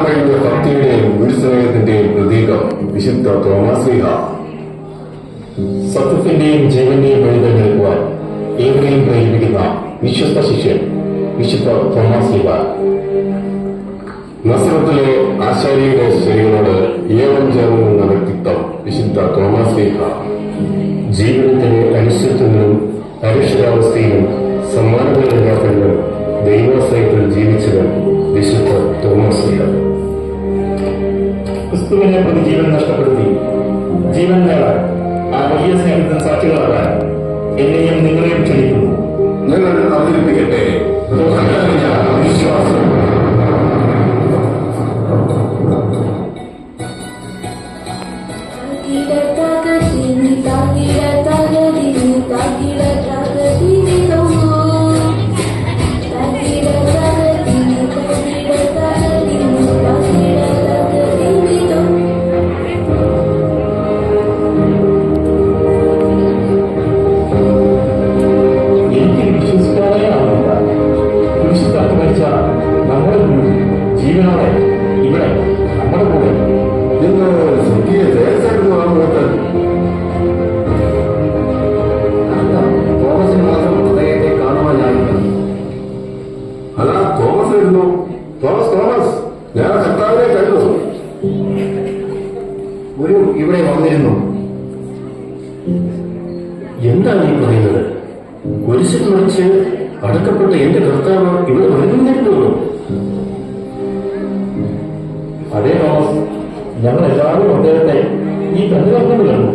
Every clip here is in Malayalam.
വഴിയുള്ള ഭക്തിയുടെയും ഗുരുസ്നേഹത്തിന്റെയും പ്രതീകം വിശുദ്ധ തോമാശ്ലീഹ. സത്യത്തിന്റെയും ജീവന്റെയും വഴി തെരഞ്ഞെടുക്കുവാൻ ഏവരെയും പ്രേരിപ്പിക്കുന്ന വിശ്വസ്ത ശിഷ്യൻ വിശുദ്ധ തോമാശ്ലീഹ. നസ്രത്തിലെ ആശാരിയുടെ ശരികളോട് ഏവം ചേർന്ന് നിന്ന വ്യക്തിത്വം വിശുദ്ധ തോമാശ്ലീഹ. ജീവിതത്തിലെ അനിശ്ചിതത്വങ്ങളും അരക്ഷിതാവസ്ഥയിലും സമ്മാനങ്ങളില്ലാത്തതിലും ദൈവാശ്രയത്തിൽ ജീവിച്ചവൻ വിശുദ്ധ തോമാശ്ലീഹ. ക്രിസ്തുവിനെ പ്രതി ജീവൻ നഷ്ടപ്പെടുത്തി ജീവൻ നേടാൻ ആ വലിയ സ്നേഹത്തിന് സാക്ഷികളാകാൻ എന്നെയും നിങ്ങളെയും ക്ഷണിക്കുന്നു. ഞങ്ങൾ അവതരിപ്പിക്കട്ടെ വിശ്വാസം. ജീവനോടെ ഇവിടെ നമ്മുടെ കൂടെ നിങ്ങൾ സ്വർഗീയ ദേശമാകുന്നത് തോമസിന് മാത്രം അദ്ദേഹത്തെ കാണുവാനായില്ല. അതാ തോമസ് ഇരുന്നു. തോമസ് ഞാൻ കർത്താവിനെ കണ്ടു. ഒരു ഇവിടെ വന്നിരുന്നു. എന്താണ് ഈ പറയുന്നത്? കുരിശിൽ മറിച്ച് അടക്കപ്പെട്ട എന്റെ കർത്താവ് ഇവിടെ വരുന്നിരുന്നു. അതേ തോമസ്, ഞങ്ങൾ എല്ലാവരും അദ്ദേഹത്തെ ഈ കണ്ടുകർമ്മം കണ്ടു.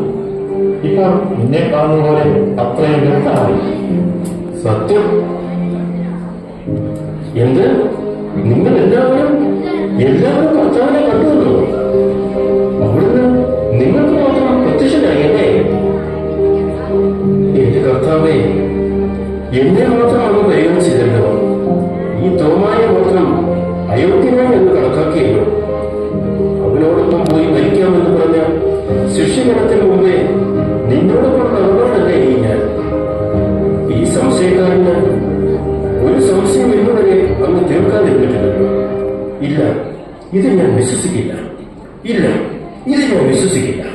ഇപ്പോൾ നിന്നെ കാണുന്ന പോലെ അത്രയും വ്യക്തമായി. സത്യം? എന്ത്? നിങ്ങൾ എല്ലാവരും കർത്താവിനെ കണ്ടുവല്ലോ? അവിടുന്ന് നിങ്ങൾക്ക് മാത്രം പ്രത്യക്ഷനായല്ലേ? എന്റെ കർത്താവെ, എന്നെ മാത്രമാണ് പരിഗണിച്ചില്ലല്ലോ. ഈ തോമായ മാത്രം അയോഗ്യനായി എന്ന് കണക്കാക്കിയല്ലോ. അവനോടൊപ്പം പോയി മരിക്കാമെന്ന് പറഞ്ഞ ശിഷ്യഗണത്തിന് മുമ്പേ നിന്നോടൊപ്പം നടന്നോണ്ടല്ലേ ഞാൻ. ഈ സംശയക്കാരന് ഒരു സംശയം ഇന്നുവരെ അങ്ങ് തീർക്കാതിരുന്നിട്ടില്ലല്ലോ. ഇല്ല, ഇത് ഞാൻ വിശ്വസിക്കില്ല. ഇല്ല, ഇത് ഞാൻ വിശ്വസിക്കില്ല.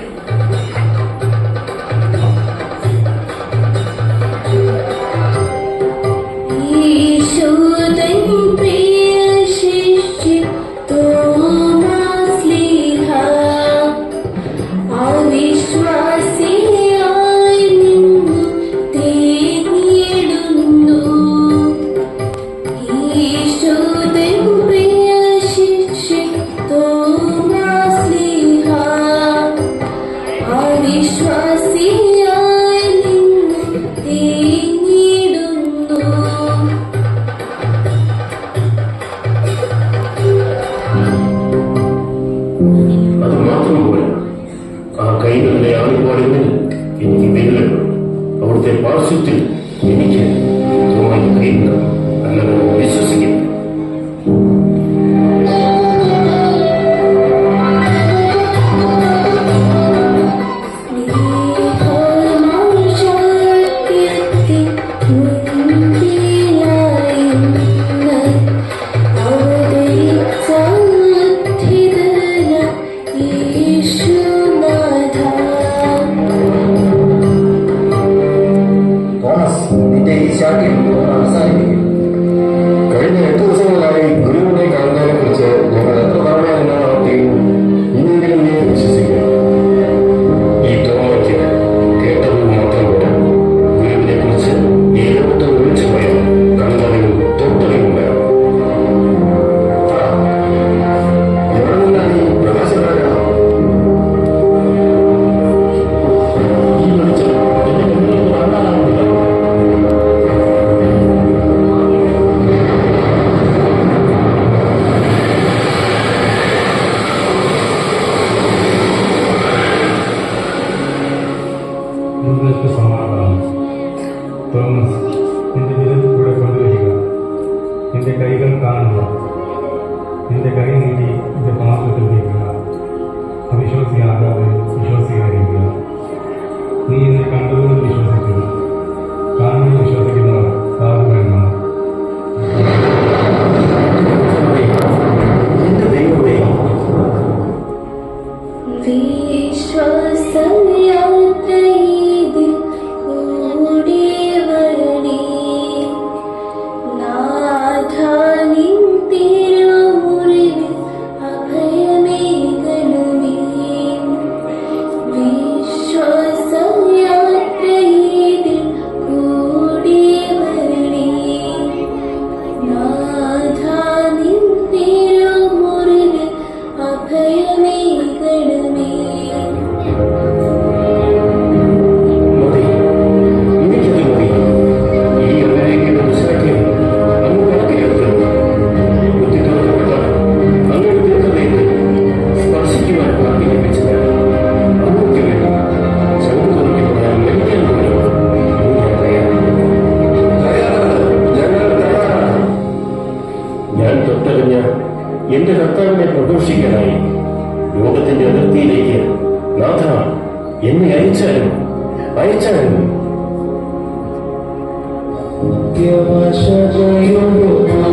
തൊട്ടറിഞ്ഞ് എന്റെ കർത്താവിനെ പ്രഘോഷിക്കാനായി ലോകത്തിന്റെ അതിർത്തിയിലേക്ക് നാഥ എന്നെ അയച്ചാലും Give us a